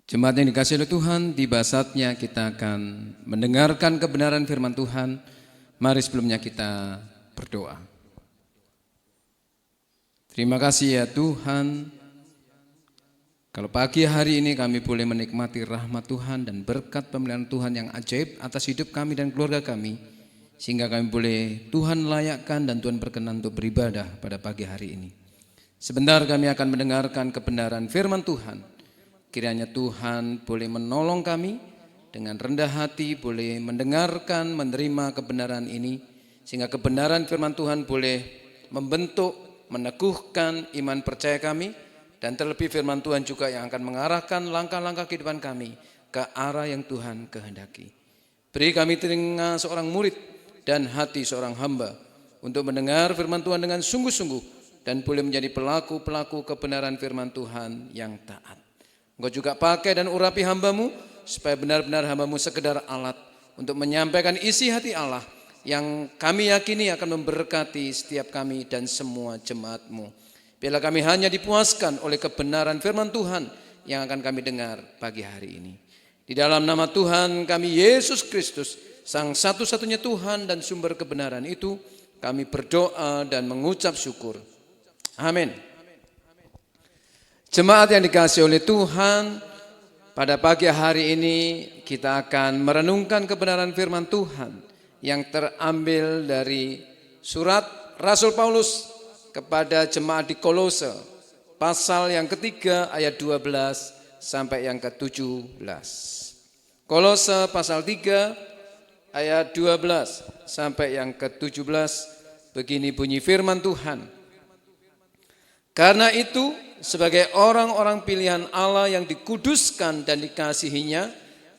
Jemaat yang dikasihi oleh Tuhan, tiba saatnya kita akan mendengarkan kebenaran firman Tuhan. Mari sebelumnya kita berdoa. Terima kasih ya Tuhan, kalau pagi hari ini kami boleh menikmati rahmat Tuhan dan berkat pemeliharaan Tuhan yang ajaib atas hidup kami dan keluarga kami, sehingga kami boleh Tuhan layakkan dan Tuhan berkenan untuk beribadah pada pagi hari ini. Sebentar kami akan mendengarkan kebenaran firman Tuhan. Kiranya Tuhan boleh menolong kami dengan rendah hati, boleh mendengarkan, menerima kebenaran ini, sehingga kebenaran firman Tuhan boleh membentuk, meneguhkan iman percaya kami, dan terlebih firman Tuhan juga yang akan mengarahkan langkah-langkah kehidupan kami ke arah yang Tuhan kehendaki. Beri kami telinga seorang murid dan hati seorang hamba untuk mendengar firman Tuhan dengan sungguh-sungguh dan boleh menjadi pelaku-pelaku kebenaran firman Tuhan yang taat. Engkau juga pakai dan urapi hamba-Mu supaya benar-benar hamba-Mu sekedar alat untuk menyampaikan isi hati Allah yang kami yakini akan memberkati setiap kami dan semua jemaat-Mu. Biarlah kami hanya dipuaskan oleh kebenaran firman Tuhan yang akan kami dengar pagi hari ini. Di dalam nama Tuhan kami Yesus Kristus, Sang satu-satunya Tuhan dan sumber kebenaran itu, kami berdoa dan mengucap syukur. Amin. Jemaat yang dikasihi oleh Tuhan, pada pagi hari ini kita akan merenungkan kebenaran firman Tuhan yang terambil dari surat Rasul Paulus kepada jemaat di Kolose, pasal yang ketiga ayat 12 sampai yang ke-17. Kolose pasal 3 ayat 12 sampai yang ke-17, begini bunyi firman Tuhan. Karena itu, sebagai orang-orang pilihan Allah yang dikuduskan dan dikasihinya,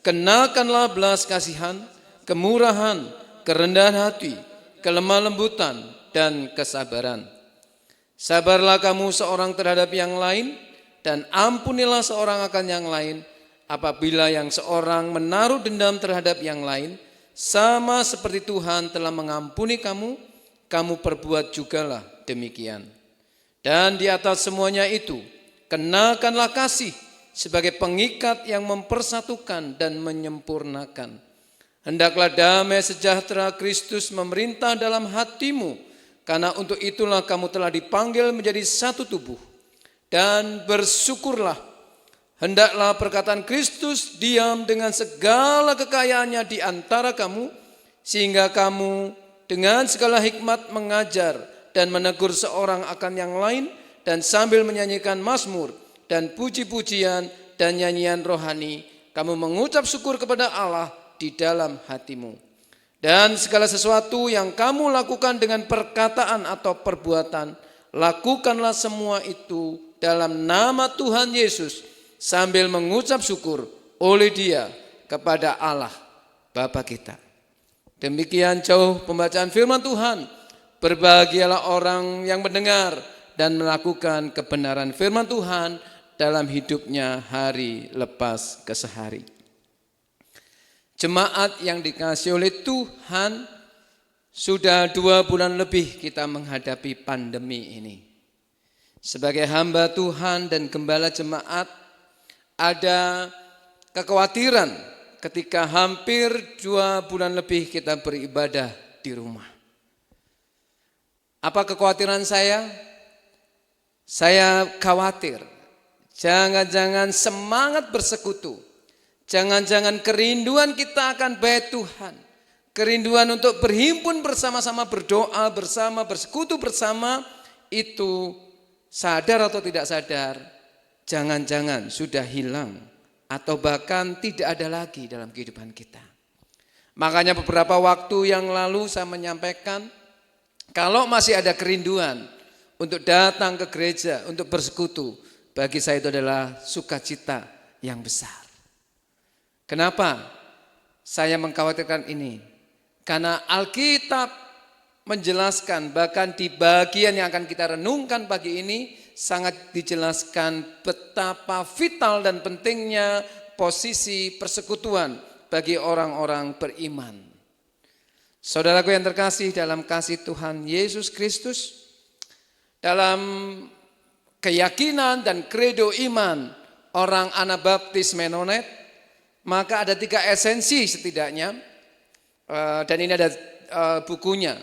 kenalkanlah belas kasihan, kemurahan, kerendahan hati, kelemah lembutan, dan kesabaran. Sabarlah kamu seorang terhadap yang lain, dan ampunilah seorang akan yang lain, apabila yang seorang menaruh dendam terhadap yang lain, sama seperti Tuhan telah mengampuni kamu, kamu perbuat jugalah demikian. Dan di atas semuanya itu, kenalkanlah kasih sebagai pengikat yang mempersatukan dan menyempurnakan. Hendaklah damai sejahtera Kristus memerintah dalam hatimu, karena untuk itulah kamu telah dipanggil menjadi satu tubuh. Dan bersyukurlah, hendaklah perkataan Kristus diam dengan segala kekayaannya di antara kamu, sehingga kamu dengan segala hikmat mengajar dan menegur seorang akan yang lain, dan sambil menyanyikan mazmur dan puji-pujian dan nyanyian rohani, kamu mengucap syukur kepada Allah di dalam hatimu. Dan segala sesuatu yang kamu lakukan dengan perkataan atau perbuatan, lakukanlah semua itu dalam nama Tuhan Yesus, sambil mengucap syukur oleh Dia kepada Allah Bapa kita. Demikian jauh pembacaan firman Tuhan. Berbahagialah orang yang mendengar dan melakukan kebenaran firman Tuhan dalam hidupnya hari lepas ke sehari. Jemaat yang dikasihi oleh Tuhan, sudah 2 bulan lebih kita menghadapi pandemi ini. Sebagai hamba Tuhan dan gembala jemaat, ada kekhawatiran ketika hampir 2 bulan lebih kita beribadah di rumah. Apa kekhawatiran saya? Saya khawatir, jangan-jangan semangat bersekutu, jangan-jangan kerinduan kita akan bait Tuhan, kerinduan untuk berhimpun bersama-sama, berdoa bersama, bersekutu bersama, itu sadar atau tidak sadar, jangan-jangan sudah hilang atau bahkan tidak ada lagi dalam kehidupan kita. Makanya beberapa waktu yang lalu saya menyampaikan, kalau masih ada kerinduan untuk datang ke gereja, untuk bersekutu, bagi saya itu adalah sukacita yang besar. Kenapa saya mengkhawatirkan ini? Karena Alkitab menjelaskan, bahkan di bagian yang akan kita renungkan pagi ini, sangat dijelaskan betapa vital dan pentingnya posisi persekutuan bagi orang-orang beriman. Saudaraku yang terkasih dalam kasih Tuhan Yesus Kristus, dalam keyakinan dan kredo iman orang Anabaptis Menonet, maka ada 3 esensi setidaknya, dan ini ada bukunya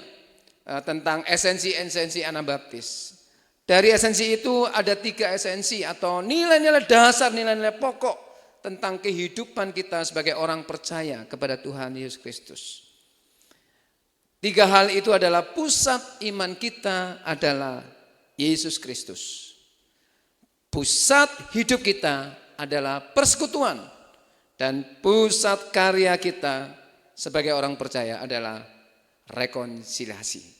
tentang esensi-esensi Anabaptis. Dari esensi itu ada 3 esensi atau nilai-nilai dasar, nilai-nilai pokok tentang kehidupan kita sebagai orang percaya kepada Tuhan Yesus Kristus. 3 hal itu adalah pusat iman kita adalah Yesus Kristus. Pusat hidup kita adalah persekutuan, dan pusat karya kita sebagai orang percaya adalah rekonsiliasi.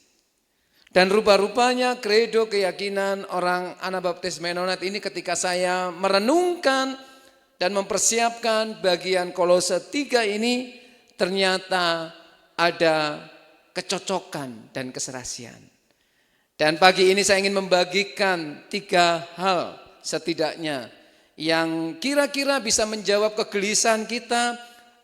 Dan rupa-rupanya kredo keyakinan orang Anabaptis Menonet ini ketika saya merenungkan dan mempersiapkan bagian Kolose 3 ini, ternyata ada kecocokan dan keserasian. Dan pagi ini saya ingin membagikan 3 hal setidaknya yang kira-kira bisa menjawab kegelisahan kita,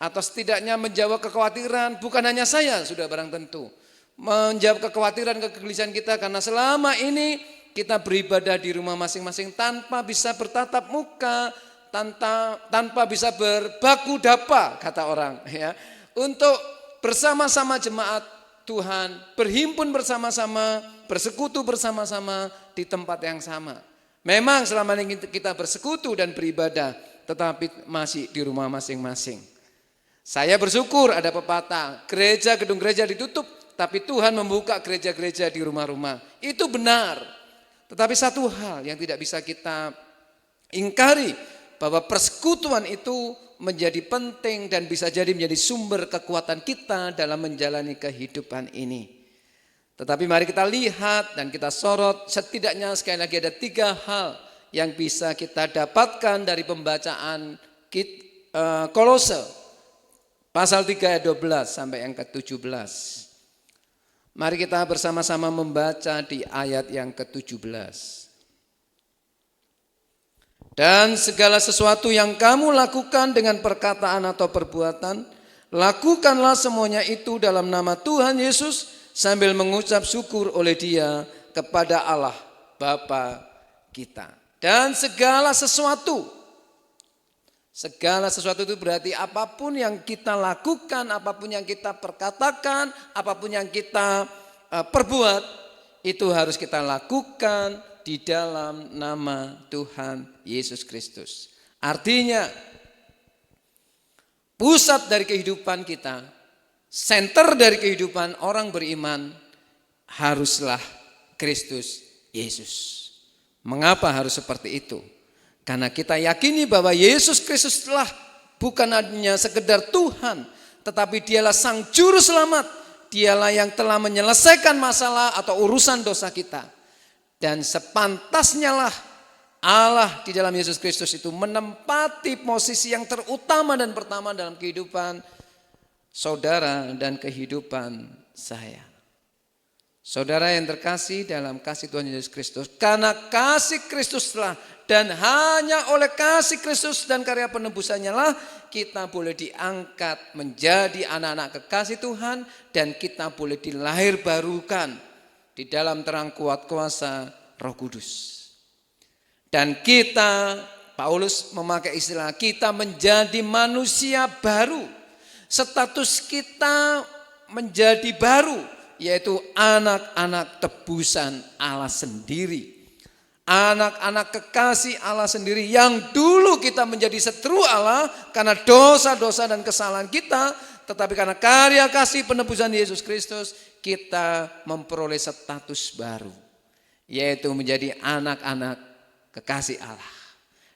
atau setidaknya menjawab kekhawatiran, bukan hanya saya, sudah barang tentu. Menjawab kekhawatiran, kegelisahan kita karena selama ini kita beribadah di rumah masing-masing tanpa bisa bertatap muka, tanpa bisa berbaku dapa, kata orang ya, untuk bersama-sama jemaat Tuhan, berhimpun bersama-sama, bersekutu bersama-sama di tempat yang sama. Memang selama ini kita bersekutu dan beribadah, tetapi masih di rumah masing-masing. Saya bersyukur ada pepatah, gedung gereja ditutup, tapi Tuhan membuka gereja-gereja di rumah-rumah. Itu benar. Tetapi satu hal yang tidak bisa kita ingkari, bahwa persekutuan itu menjadi penting dan bisa jadi menjadi sumber kekuatan kita dalam menjalani kehidupan ini. Tetapi mari kita lihat dan kita sorot, setidaknya sekali lagi ada 3 hal yang bisa kita dapatkan dari pembacaan Kolose pasal 3 ayat 12 sampai yang ke-17. Mari kita bersama-sama membaca di ayat yang ke-17. Dan segala sesuatu yang kamu lakukan dengan perkataan atau perbuatan, lakukanlah semuanya itu dalam nama Tuhan Yesus sambil mengucap syukur oleh Dia kepada Allah Bapa kita. Dan segala sesuatu itu berarti apapun yang kita lakukan, apapun yang kita perkatakan, apapun yang kita perbuat, itu harus kita lakukan di dalam nama Tuhan Yesus Kristus. Artinya, pusat dari kehidupan kita, senter dari kehidupan orang beriman, haruslah Kristus Yesus. Mengapa harus seperti itu? Karena kita yakini bahwa Yesus Kristus telah bukan hanya sekedar Tuhan, tetapi Dialah Sang Juru Selamat. Dialah yang telah menyelesaikan masalah atau urusan dosa kita. Dan sepantasnya lah Allah di dalam Yesus Kristus itu menempati posisi yang terutama dan pertama dalam kehidupan saudara dan kehidupan saya. Saudara yang terkasih dalam kasih Tuhan Yesus Kristus, karena kasih Kristuslah dan hanya oleh kasih Kristus dan karya penebusannya lah kita boleh diangkat menjadi anak-anak kekasih Tuhan, dan kita boleh dilahir barukan di dalam terang kuat kuasa Roh Kudus. Dan kita, Paulus memakai istilah, kita menjadi manusia baru. Status kita menjadi baru, yaitu anak-anak tebusan Allah sendiri. Anak-anak kekasih Allah sendiri yang dulu kita menjadi seteru Allah karena dosa-dosa dan kesalahan kita, tetapi karena karya kasih penebusan Yesus Kristus kita memperoleh status baru, yaitu menjadi anak-anak kekasih Allah.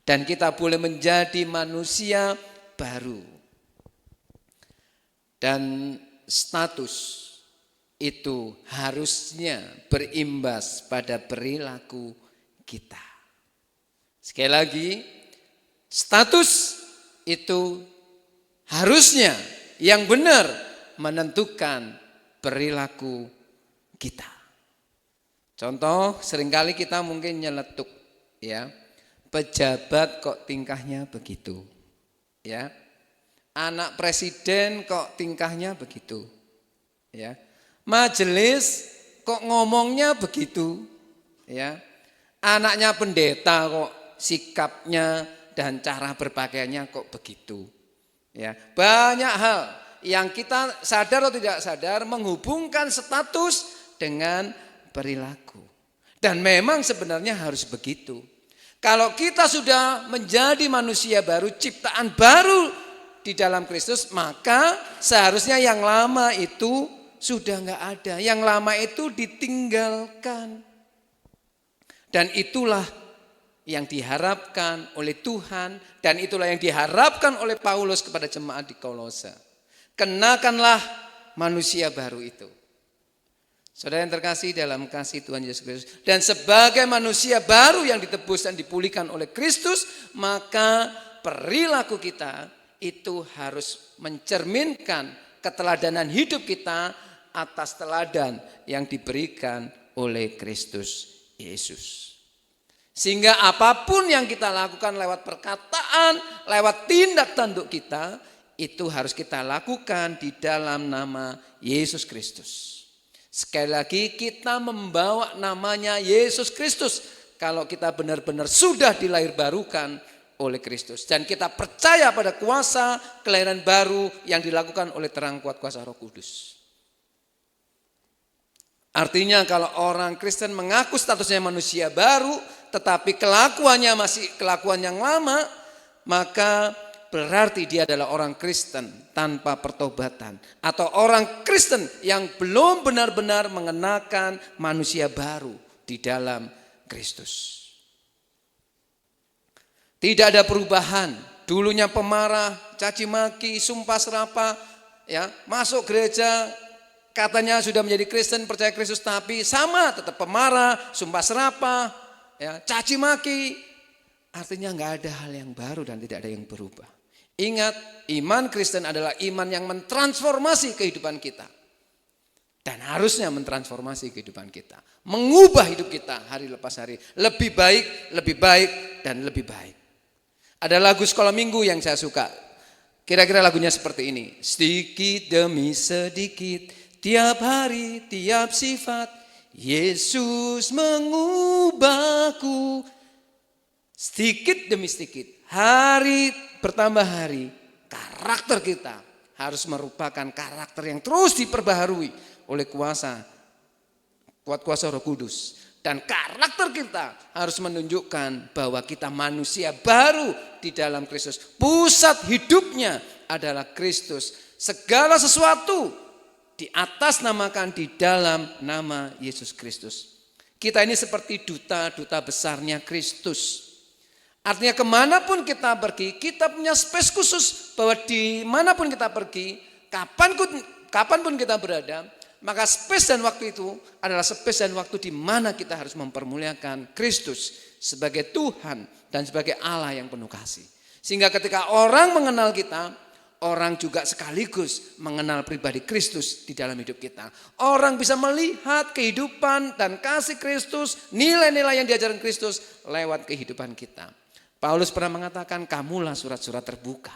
Dan kita boleh menjadi manusia baru. Dan status itu harusnya berimbas pada perilaku kita. Sekali lagi, status itu harusnya yang benar menentukan perilaku kita. Contoh, seringkali kita mungkin nyeletuk, ya, pejabat kok tingkahnya begitu, ya, anak presiden kok tingkahnya begitu, ya, majelis kok ngomongnya begitu, ya. Anaknya pendeta kok sikapnya dan cara berpakaiannya kok begitu. Ya, banyak hal yang kita sadar atau tidak sadar menghubungkan status dengan perilaku. Dan memang sebenarnya harus begitu. Kalau kita sudah menjadi manusia baru, ciptaan baru di dalam Kristus, maka seharusnya yang lama itu sudah enggak ada. Yang lama itu ditinggalkan. Dan itulah yang diharapkan oleh Tuhan, dan itulah yang diharapkan oleh Paulus kepada jemaat di Kolose. Kenakanlah manusia baru itu. Saudara yang terkasih dalam kasih Tuhan Yesus Kristus. Dan sebagai manusia baru yang ditebus dan dipulihkan oleh Kristus, maka perilaku kita itu harus mencerminkan keteladanan hidup kita atas teladan yang diberikan oleh Kristus Yesus. Sehingga apapun yang kita lakukan lewat perkataan, lewat tindak tanduk kita, itu harus kita lakukan di dalam nama Yesus Kristus. Sekali lagi kita membawa namanya Yesus Kristus kalau kita benar-benar sudah dilahirbarukan oleh Kristus. Dan kita percaya pada kuasa kelahiran baru yang dilakukan oleh terang kuat kuasa Roh Kudus. Artinya kalau orang Kristen mengaku statusnya manusia baru, tetapi kelakuannya masih kelakuan yang lama, maka berarti dia adalah orang Kristen tanpa pertobatan. Atau orang Kristen yang belum benar-benar mengenakan manusia baru di dalam Kristus. Tidak ada perubahan. Dulunya pemarah, caci maki, sumpah serapah, ya, masuk gereja, katanya sudah menjadi Kristen, percaya Kristus, tapi sama tetap pemarah, sumpah serapah, ya, caci maki. Artinya nggak ada hal yang baru dan tidak ada yang berubah. Ingat, iman Kristen adalah iman yang mentransformasi kehidupan kita. Dan harusnya mentransformasi kehidupan kita. Mengubah hidup kita hari lepas hari. Lebih baik, dan lebih baik. Ada lagu sekolah minggu yang saya suka. Kira-kira lagunya seperti ini. Sedikit demi sedikit, tiap hari, tiap sifat, Yesus mengubahku. Sedikit demi sedikit, hari bertambah hari, karakter kita harus merupakan karakter yang terus diperbaharui oleh kuat kuasa Roh Kudus. Dan karakter kita harus menunjukkan bahwa kita manusia baru di dalam Kristus. Pusat hidupnya adalah Kristus. Segala sesuatu di atas namakan di dalam nama Yesus Kristus. Kita ini seperti duta besarnya Kristus. Artinya kemanapun kita pergi, kita punya space khusus bahwa dimanapun kita pergi, kapanpun kita berada, maka space dan waktu itu adalah space dan waktu di mana kita harus mempermuliakan Kristus sebagai Tuhan dan sebagai Allah yang penuh kasih. Sehingga ketika orang mengenal kita, orang juga sekaligus mengenal pribadi Kristus di dalam hidup kita. Orang bisa melihat kehidupan dan kasih Kristus, nilai-nilai yang diajarkan Kristus lewat kehidupan kita. Paulus pernah mengatakan, kamulah surat-surat terbuka.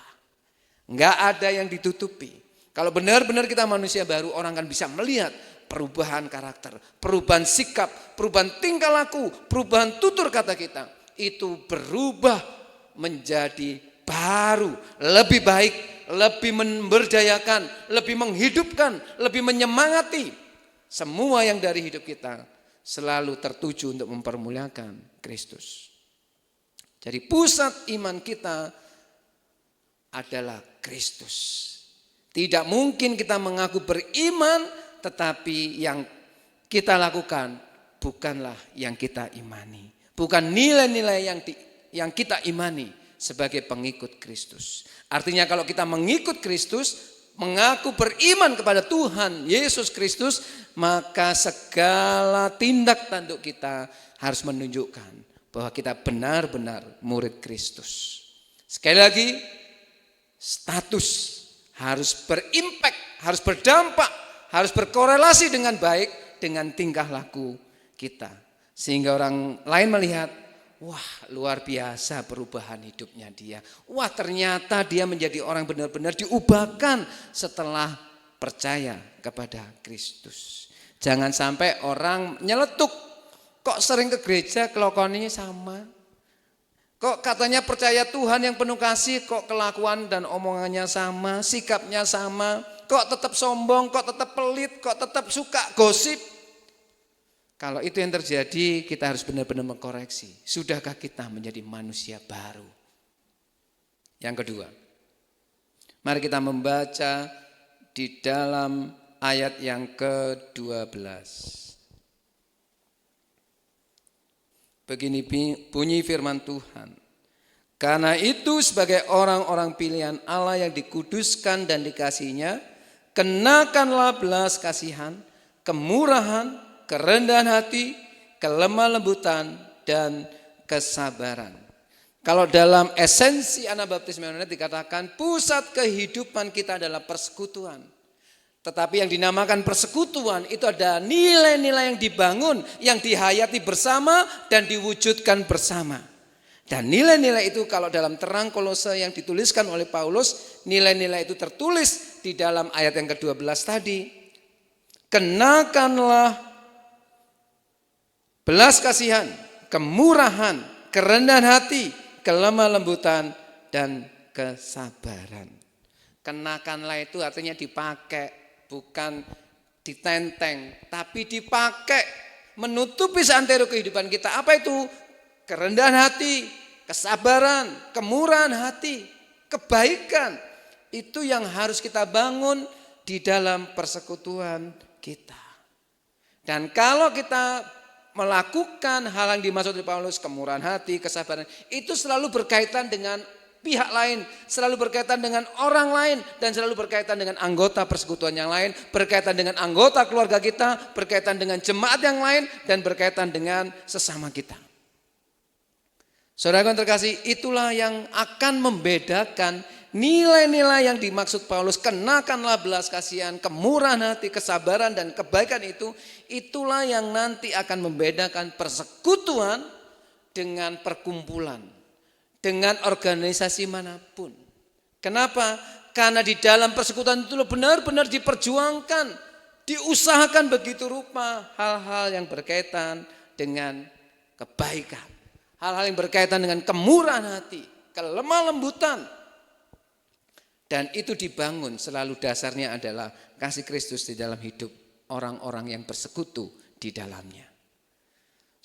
Enggak ada yang ditutupi. Kalau benar-benar kita manusia baru, orang akan bisa melihat perubahan karakter, perubahan sikap, perubahan tingkah laku, perubahan tutur kata kita. Itu berubah menjadi baru, lebih baik, lebih memberdayakan, lebih menghidupkan, lebih menyemangati. Semua yang dari hidup kita selalu tertuju untuk mempermuliakan Kristus. Jadi pusat iman kita adalah Kristus. Tidak mungkin kita mengaku beriman, tetapi yang kita lakukan bukanlah yang kita imani. Bukan nilai-nilai yang kita imani sebagai pengikut Kristus. Artinya kalau kita mengikut Kristus, mengaku beriman kepada Tuhan Yesus Kristus, maka segala tindak tanduk kita harus menunjukkan bahwa kita benar-benar murid Kristus. Sekali lagi, status harus berimpact, harus berdampak, harus berkorelasi dengan baik dengan tingkah laku kita. Sehingga orang lain melihat, wah luar biasa perubahan hidupnya dia. Wah ternyata dia menjadi orang benar-benar diubahkan setelah percaya kepada Kristus. Jangan sampai orang nyeletuk, kok sering ke gereja kelakuannya sama. Kok katanya percaya Tuhan yang penuh kasih, kok kelakuan dan omongannya sama, sikapnya sama, kok tetap sombong, kok tetap pelit, kok tetap suka gosip. Kalau itu yang terjadi, kita harus benar-benar mengkoreksi. Sudahkah kita menjadi manusia baru? Yang kedua, mari kita membaca di dalam ayat yang ke-12. Begini bunyi firman Tuhan. Karena itu sebagai orang-orang pilihan Allah yang dikuduskan dan dikasihinya, kenakanlah belas kasihan, kemurahan, kerendahan hati, kelemah lembutan, dan kesabaran. Kalau dalam esensi Anabaptis Mennonite dikatakan pusat kehidupan kita adalah persekutuan. Tetapi yang dinamakan persekutuan itu ada nilai-nilai yang dibangun, yang dihayati bersama dan diwujudkan bersama. Dan nilai-nilai itu kalau dalam terang Kolose yang dituliskan oleh Paulus, nilai-nilai itu tertulis di dalam ayat yang ke-12 tadi. Kenakanlah belas kasihan, kemurahan, kerendahan hati, kelemah lembutan, dan kesabaran. Kenakanlah itu artinya dipakai. Bukan ditenteng, tapi dipakai menutupi seantero kehidupan kita. Apa itu? Kerendahan hati, kesabaran, kemurahan hati, kebaikan. Itu yang harus kita bangun di dalam persekutuan kita. Dan kalau kita melakukan hal yang dimaksud oleh Paulus, kemurahan hati, kesabaran, itu selalu berkaitan dengan pihak lain, selalu berkaitan dengan orang lain, dan selalu berkaitan dengan anggota persekutuan yang lain, berkaitan dengan anggota keluarga kita, berkaitan dengan jemaat yang lain, dan berkaitan dengan sesama kita. Saudara yang terkasih, itulah yang akan membedakan nilai-nilai yang dimaksud Paulus, kenakanlah belas kasihan, kemurahan hati, kesabaran, dan kebaikan itu, itulah yang nanti akan membedakan persekutuan dengan perkumpulan, dengan organisasi manapun. Kenapa? Karena di dalam persekutuan itu benar-benar diperjuangkan, diusahakan begitu rupa hal-hal yang berkaitan dengan kebaikan, hal-hal yang berkaitan dengan kemurahan hati, kelemah lembutan. Dan itu dibangun selalu dasarnya adalah kasih Kristus di dalam hidup orang-orang yang bersekutu di dalamnya.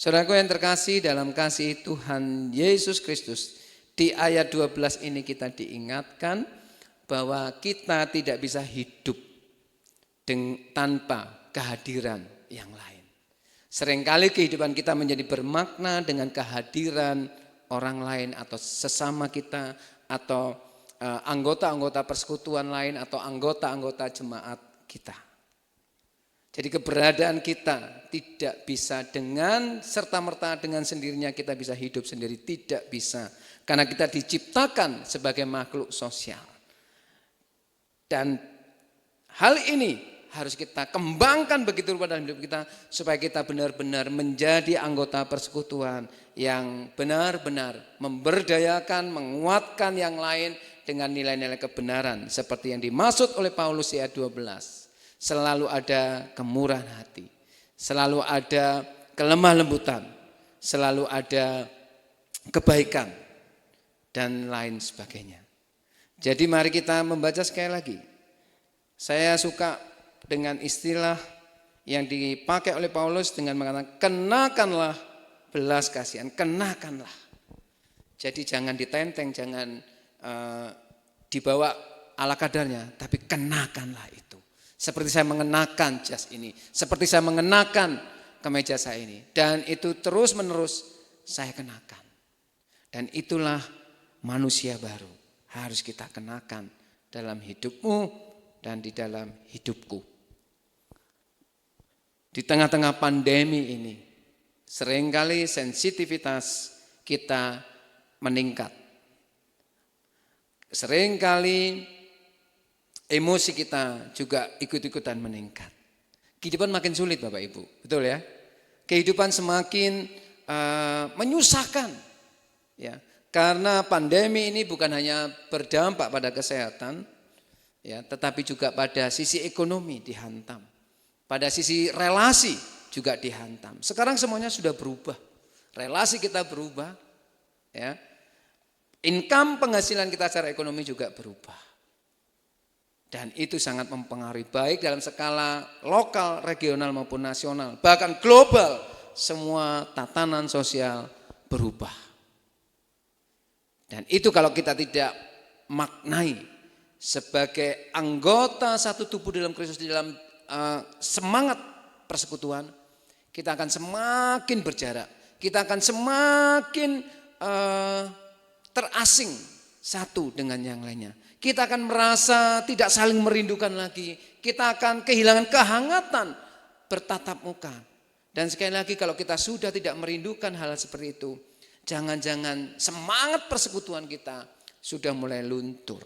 Saudaraku yang terkasih dalam kasih Tuhan Yesus Kristus, di ayat 12 ini kita diingatkan bahwa kita tidak bisa hidup tanpa kehadiran yang lain. Seringkali kehidupan kita menjadi bermakna dengan kehadiran orang lain atau sesama kita atau anggota-anggota persekutuan lain atau anggota-anggota jemaat kita. Jadi keberadaan kita tidak bisa dengan serta-merta dengan sendirinya kita bisa hidup sendiri, tidak bisa. Karena kita diciptakan sebagai makhluk sosial. Dan hal ini harus kita kembangkan begitu rupa dalam hidup kita supaya kita benar-benar menjadi anggota persekutuan yang benar-benar memberdayakan, menguatkan yang lain dengan nilai-nilai kebenaran seperti yang dimaksud oleh Paulus di ayat 12. Selalu ada kemurahan hati, selalu ada kelemah lembutan, selalu ada kebaikan, dan lain sebagainya. Jadi mari kita membaca sekali lagi. Saya suka dengan istilah yang dipakai oleh Paulus dengan mengatakan kenakanlah belas kasihan, kenakanlah. Jadi jangan ditenteng, jangan dibawa ala kadarnya, tapi kenakanlah itu. Seperti saya mengenakan jas ini, seperti saya mengenakan kemeja saya ini. Dan itu terus menerus saya kenakan. Dan itulah manusia baru harus kita kenakan dalam hidupmu dan di dalam hidupku. Di tengah-tengah pandemi ini, seringkali sensitivitas kita meningkat. Seringkali emosi kita juga ikut-ikutan meningkat. Kehidupan makin sulit Bapak Ibu, betul ya? Kehidupan semakin menyusahkan, ya. Karena pandemi ini bukan hanya berdampak pada kesehatan, ya, tetapi juga pada sisi ekonomi dihantam, pada sisi relasi juga dihantam. Sekarang semuanya sudah berubah, relasi kita berubah, ya. income penghasilan kita secara ekonomi juga berubah. Dan itu sangat mempengaruhi baik dalam skala lokal, regional maupun nasional. Bahkan global, semua tatanan sosial berubah. Dan itu kalau kita tidak maknai sebagai anggota satu tubuh dalam Kristus, di dalam semangat persekutuan, kita akan semakin berjarak. Kita akan semakin terasing satu dengan yang lainnya. Kita akan merasa tidak saling merindukan lagi. Kita akan kehilangan kehangatan bertatap muka. Dan sekali lagi kalau kita sudah tidak merindukan hal seperti itu, jangan-jangan semangat persekutuan kita sudah mulai luntur.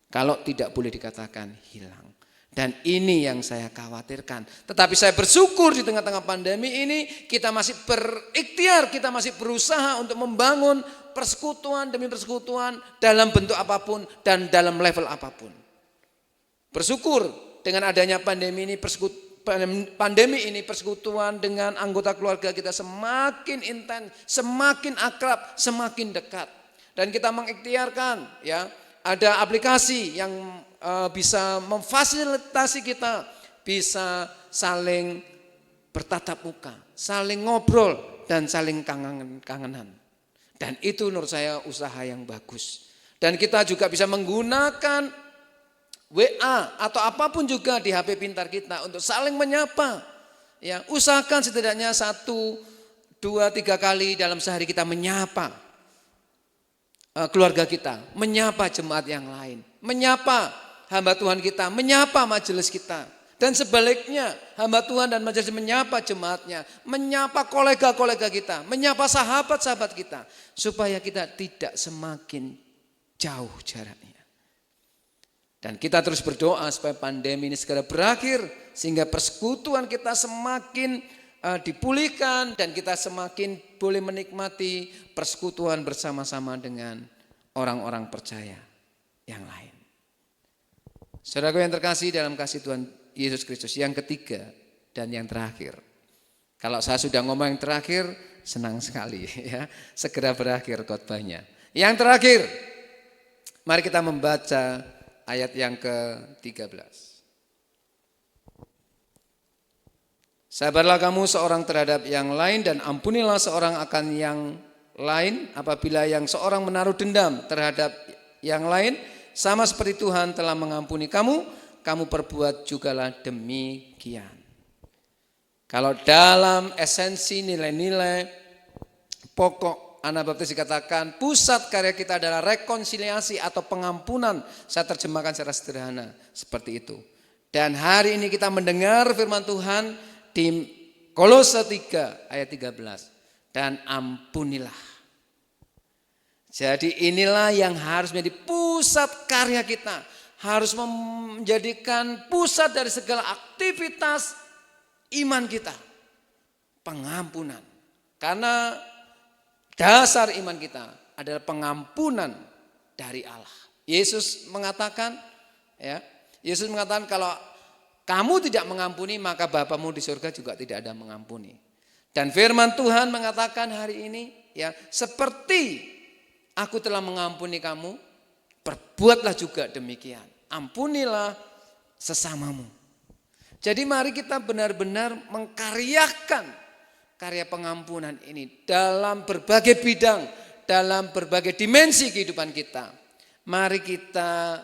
Kalau tidak boleh dikatakan hilang. Dan ini yang saya khawatirkan. Tetapi saya bersyukur di tengah-tengah pandemi ini kita masih berikhtiar, kita masih berusaha untuk membangun persekutuan demi persekutuan dalam bentuk apapun dan dalam level apapun. Bersyukur dengan adanya pandemi ini, persekutuan dengan anggota keluarga kita semakin intens, semakin akrab, semakin dekat. Dan kita mengikhtiarkan, ya, ada aplikasi yang bisa memfasilitasi kita bisa saling bertatap muka, saling ngobrol dan saling kangenan. Dan itu menurut saya usaha yang bagus. Dan kita juga bisa menggunakan WA atau apapun juga di HP pintar kita untuk saling menyapa. Ya, usahakan setidaknya 1, 2, 3 kali dalam sehari kita menyapa keluarga kita, menyapa jemaat yang lain, menyapa hamba Tuhan kita, menyapa majelis kita. Dan sebaliknya, hamba Tuhan dan majelis menyapa jemaatnya, menyapa kolega-kolega kita, menyapa sahabat-sahabat kita, supaya kita tidak semakin jauh jaraknya. Dan kita terus berdoa supaya pandemi ini segera berakhir, sehingga persekutuan kita semakin dipulihkan dan kita semakin boleh menikmati persekutuan bersama-sama dengan orang-orang percaya yang lain. Saudaraku yang terkasih dalam kasih Tuhan Yesus Kristus, yang ketiga dan yang terakhir. Kalau saya sudah ngomong yang terakhir, senang sekali ya, segera berakhir khotbahnya. Yang terakhir, mari kita membaca ayat yang ke-13. Sabarlah kamu seorang terhadap yang lain dan ampunilah seorang akan yang lain apabila yang seorang menaruh dendam terhadap yang lain, sama seperti Tuhan telah mengampuni kamu, kamu perbuat jugalah demikian. Kalau dalam esensi nilai-nilai pokok Anabaptis dikatakan pusat karya kita adalah rekonsiliasi atau pengampunan. Saya terjemahkan secara sederhana seperti itu. Dan hari ini kita mendengar firman Tuhan di Kolose 3 ayat 13. Dan ampunilah. Jadi inilah yang harus menjadi pusat karya kita. Harus menjadikan pusat dari segala aktivitas iman kita. Pengampunan. Karena dasar iman kita adalah pengampunan dari Allah. Yesus mengatakan, ya, Yesus mengatakan kalau kamu tidak mengampuni maka Bapamu di surga juga tidak ada mengampuni. Dan firman Tuhan mengatakan hari ini, ya, seperti aku telah mengampuni kamu, perbuatlah juga demikian. Ampunilah sesamamu. Jadi mari kita benar-benar mengkaryakan karya pengampunan ini dalam berbagai bidang, dalam berbagai dimensi kehidupan kita. Mari kita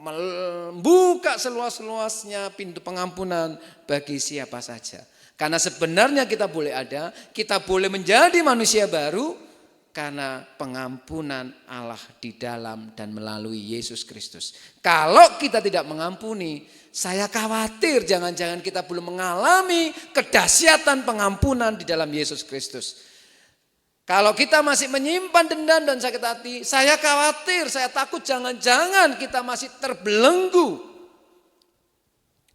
membuka seluas-luasnya pintu pengampunan bagi siapa saja. Karena sebenarnya kita boleh ada, kita boleh menjadi manusia baru, karena pengampunan Allah di dalam dan melalui Yesus Kristus. Kalau kita tidak mengampuni, saya khawatir jangan-jangan kita belum mengalami kedahsyatan pengampunan di dalam Yesus Kristus. Kalau kita masih menyimpan dendam dan sakit hati, saya khawatir, saya takut jangan-jangan kita masih terbelenggu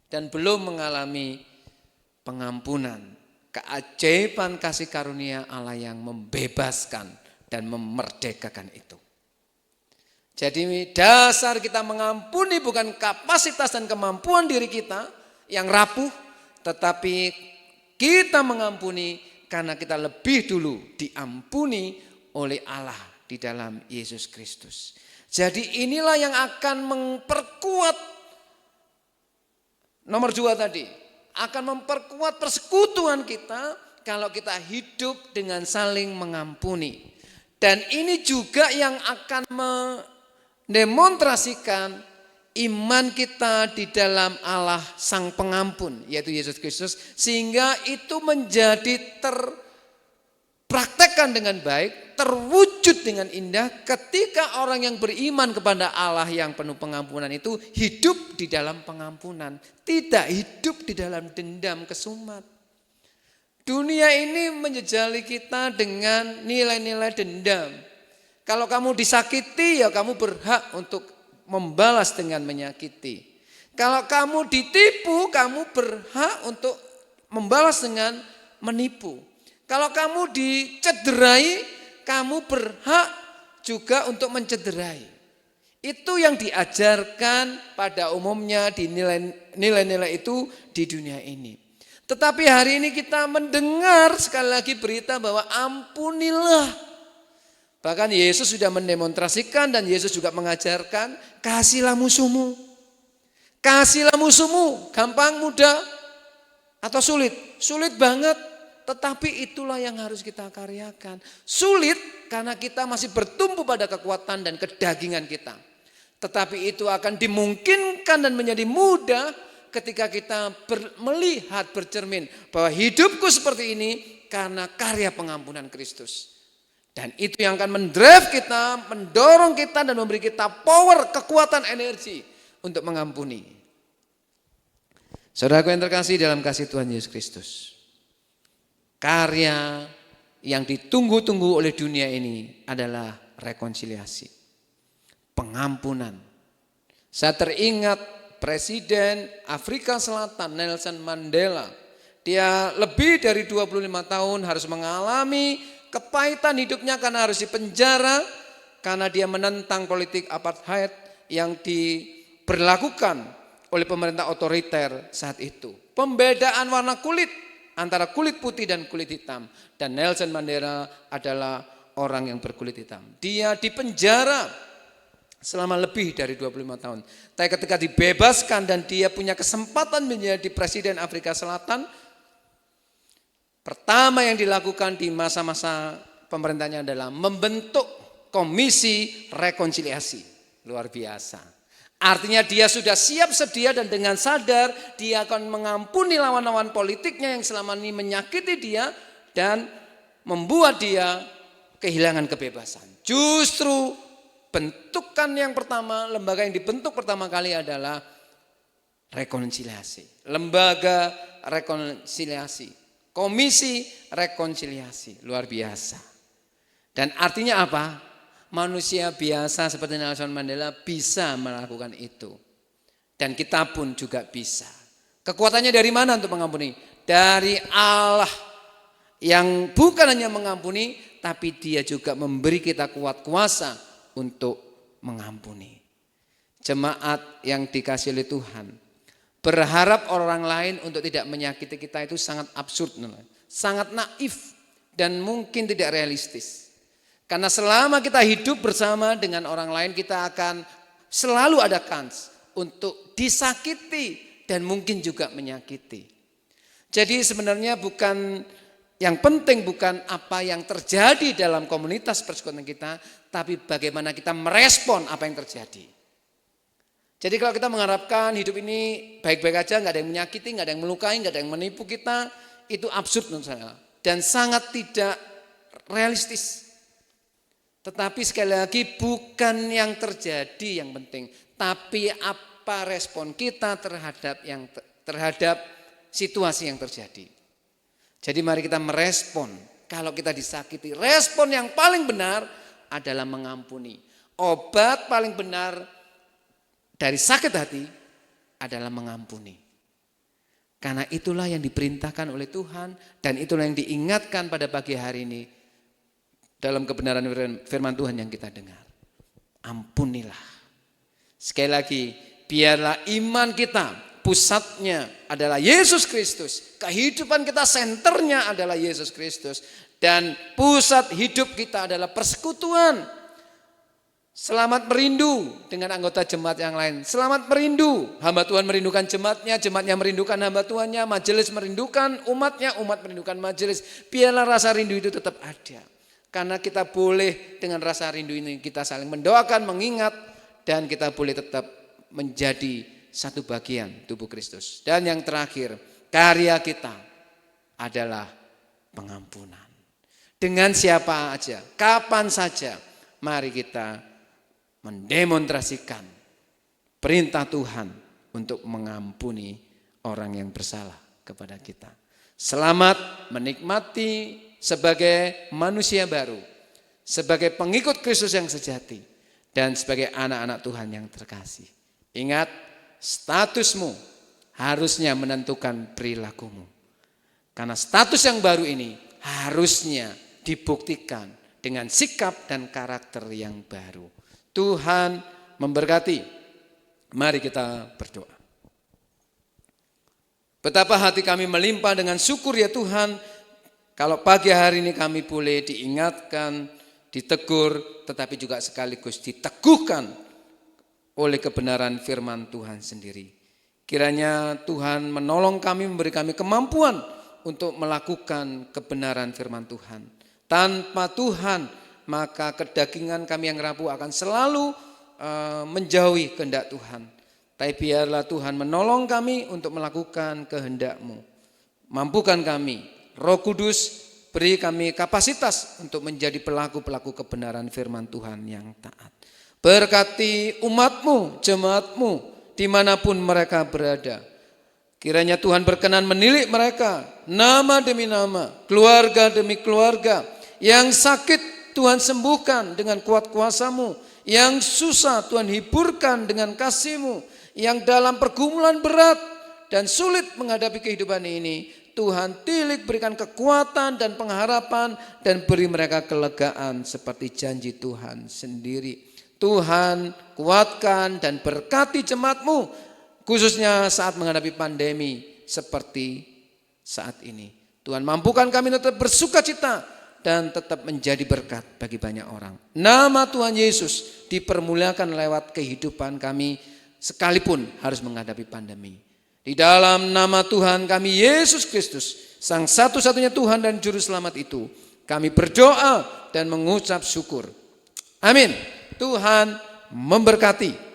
dan belum mengalami pengampunan, keajaiban kasih karunia Allah yang membebaskan dan memerdekakan itu. Jadi dasar kita mengampuni bukan kapasitas dan kemampuan diri kita yang rapuh, tetapi kita mengampuni karena kita lebih dulu diampuni oleh Allah di dalam Yesus Kristus. Jadi inilah yang akan memperkuat, nomor 2 tadi, akan memperkuat persekutuan kita kalau kita hidup dengan saling mengampuni. Dan ini juga yang akan mendemonstrasikan iman kita di dalam Allah Sang Pengampun, yaitu Yesus Kristus, sehingga itu menjadi terpraktekkan dengan baik, terwujud dengan indah ketika orang yang beriman kepada Allah yang penuh pengampunan itu hidup di dalam pengampunan, tidak hidup di dalam dendam kesumat. Dunia ini menjejali kita dengan nilai-nilai dendam. Kalau kamu disakiti, ya kamu berhak untuk membalas dengan menyakiti. Kalau kamu ditipu, kamu berhak untuk membalas dengan menipu. Kalau kamu dicederai, kamu berhak juga untuk mencederai. Itu yang diajarkan pada umumnya di nilai-nilai itu di dunia ini. Tetapi hari ini kita mendengar sekali lagi berita bahwa ampunilah. Bahkan Yesus sudah mendemonstrasikan dan Yesus juga mengajarkan, kasihlah musuhmu. Kasihlah musuhmu, gampang, mudah, atau sulit? Sulit banget, tetapi itulah yang harus kita karyakan. Sulit karena kita masih bertumpu pada kekuatan dan kedagingan kita. Tetapi itu akan dimungkinkan dan menjadi mudah ketika kita melihat bercermin bahwa hidupku seperti ini karena karya pengampunan Kristus. Dan itu yang akan mendrive kita, mendorong kita dan memberi kita power, kekuatan, energi untuk mengampuni. Saudaraku yang terkasih dalam kasih Tuhan Yesus Kristus. Karya yang ditunggu-tunggu oleh dunia ini adalah rekonsiliasi, pengampunan. Saya teringat Presiden Afrika Selatan Nelson Mandela. Dia lebih dari 25 tahun harus mengalami kepahitan hidupnya karena harus dipenjara karena dia menentang politik apartheid yang diberlakukan oleh pemerintah otoriter saat itu. Pembedaan warna kulit antara kulit putih dan kulit hitam, dan Nelson Mandela adalah orang yang berkulit hitam. Dia dipenjara selama lebih dari 25 tahun. Tapi ketika dibebaskan dan dia punya kesempatan menjadi presiden Afrika Selatan, pertama yang dilakukan di masa-masa pemerintahnya adalah membentuk komisi rekonsiliasi. Luar biasa. Artinya dia sudah siap sedia dan dengan sadar dia akan mengampuni lawan-lawan politiknya yang selama ini menyakiti dia dan membuat dia kehilangan kebebasan. Justru bentukan yang pertama, lembaga yang dibentuk pertama kali adalah rekonsiliasi. Lembaga rekonsiliasi. Komisi rekonsiliasi, luar biasa. Dan artinya apa? Manusia biasa seperti Nelson Mandela bisa melakukan itu. Dan kita pun juga bisa. Kekuatannya dari mana untuk mengampuni? Dari Allah yang bukan hanya mengampuni, tapi dia juga memberi kita kuat kuasa untuk mengampuni. Jemaat yang dikasihi oleh Tuhan, berharap orang lain untuk tidak menyakiti kita itu sangat absurd, sangat naif dan mungkin tidak realistis. Karena selama kita hidup bersama dengan orang lain, kita akan selalu ada kans untuk disakiti dan mungkin juga menyakiti. Jadi sebenarnya yang penting bukan apa yang terjadi dalam komunitas persekutuan kita, tapi bagaimana kita merespon apa yang terjadi. Jadi kalau kita mengharapkan hidup ini baik-baik aja, nggak ada yang menyakiti, nggak ada yang melukai, nggak ada yang menipu kita, itu absurd menurut saya dan sangat tidak realistis. Tetapi sekali lagi bukan yang terjadi yang penting, tapi apa respon kita terhadap situasi yang terjadi. Jadi mari kita merespon. Kalau kita disakiti, respon yang paling benar adalah mengampuni. Obat paling benar dari sakit hati adalah mengampuni. Karena itulah yang diperintahkan oleh Tuhan dan itulah yang diingatkan pada pagi hari ini dalam kebenaran firman Tuhan yang kita dengar. Ampunilah. Sekali lagi, biarlah iman kita pusatnya adalah Yesus Kristus. Kehidupan kita senternya adalah Yesus Kristus. Dan pusat hidup kita adalah persekutuan Selamat merindu dengan anggota jemaat yang lain. Selamat merindu. Hamba Tuhan merindukan jemaatnya, jemaatnya merindukan hamba Tuhannya, majelis merindukan umatnya, umat merindukan majelis. Biarlah rasa rindu itu tetap ada. Karena kita boleh dengan rasa rindu ini kita saling mendoakan, mengingat, dan kita boleh tetap menjadi satu bagian tubuh Kristus. Dan yang terakhir, karya kita adalah pengampunan. Dengan siapa aja, kapan saja, mari kita mendemonstrasikan perintah Tuhan untuk mengampuni orang yang bersalah kepada kita. Selamat menikmati sebagai manusia baru, sebagai pengikut Kristus yang sejati, dan sebagai anak-anak Tuhan yang terkasih. Ingat, statusmu harusnya menentukan perilakumu. Karena status yang baru ini harusnya dibuktikan dengan sikap dan karakter yang baru. Tuhan memberkati. Mari kita berdoa. Betapa hati kami melimpah dengan syukur ya Tuhan, kalau pagi hari ini kami boleh diingatkan, ditegur, tetapi juga sekaligus diteguhkan oleh kebenaran firman Tuhan sendiri. Kiranya Tuhan menolong kami, memberi kami kemampuan untuk melakukan kebenaran firman Tuhan. Tanpa Tuhan, maka kedagingan kami yang rapuh akan selalu menjauhi kehendak Tuhan. Tapi biarlah Tuhan menolong kami untuk melakukan kehendak-Mu. Mampukan kami, Roh Kudus, beri kami kapasitas untuk menjadi pelaku-pelaku kebenaran firman Tuhan yang taat. Berkati umat-Mu, jemaat-Mu, dimanapun mereka berada. Kiranya Tuhan berkenan menilik mereka, nama demi nama, keluarga demi keluarga. Yang sakit Tuhan sembuhkan dengan kuat kuasa-Mu. Yang susah Tuhan hiburkan dengan kasih-Mu. Yang dalam pergumulan berat dan sulit menghadapi kehidupan ini, Tuhan tilik berikan kekuatan dan pengharapan dan beri mereka kelegaan seperti janji Tuhan sendiri. Tuhan kuatkan dan berkati jemaat-Mu, khususnya saat menghadapi pandemi seperti saat ini. Tuhan mampukan kami tetap bersuka cita dan tetap menjadi berkat bagi banyak orang. Nama Tuhan Yesus dipermuliakan lewat kehidupan kami sekalipun harus menghadapi pandemi. Di dalam nama Tuhan kami Yesus Kristus, Sang satu-satunya Tuhan dan Juru Selamat itu, kami berdoa dan mengucap syukur. Amin. Tuhan memberkati.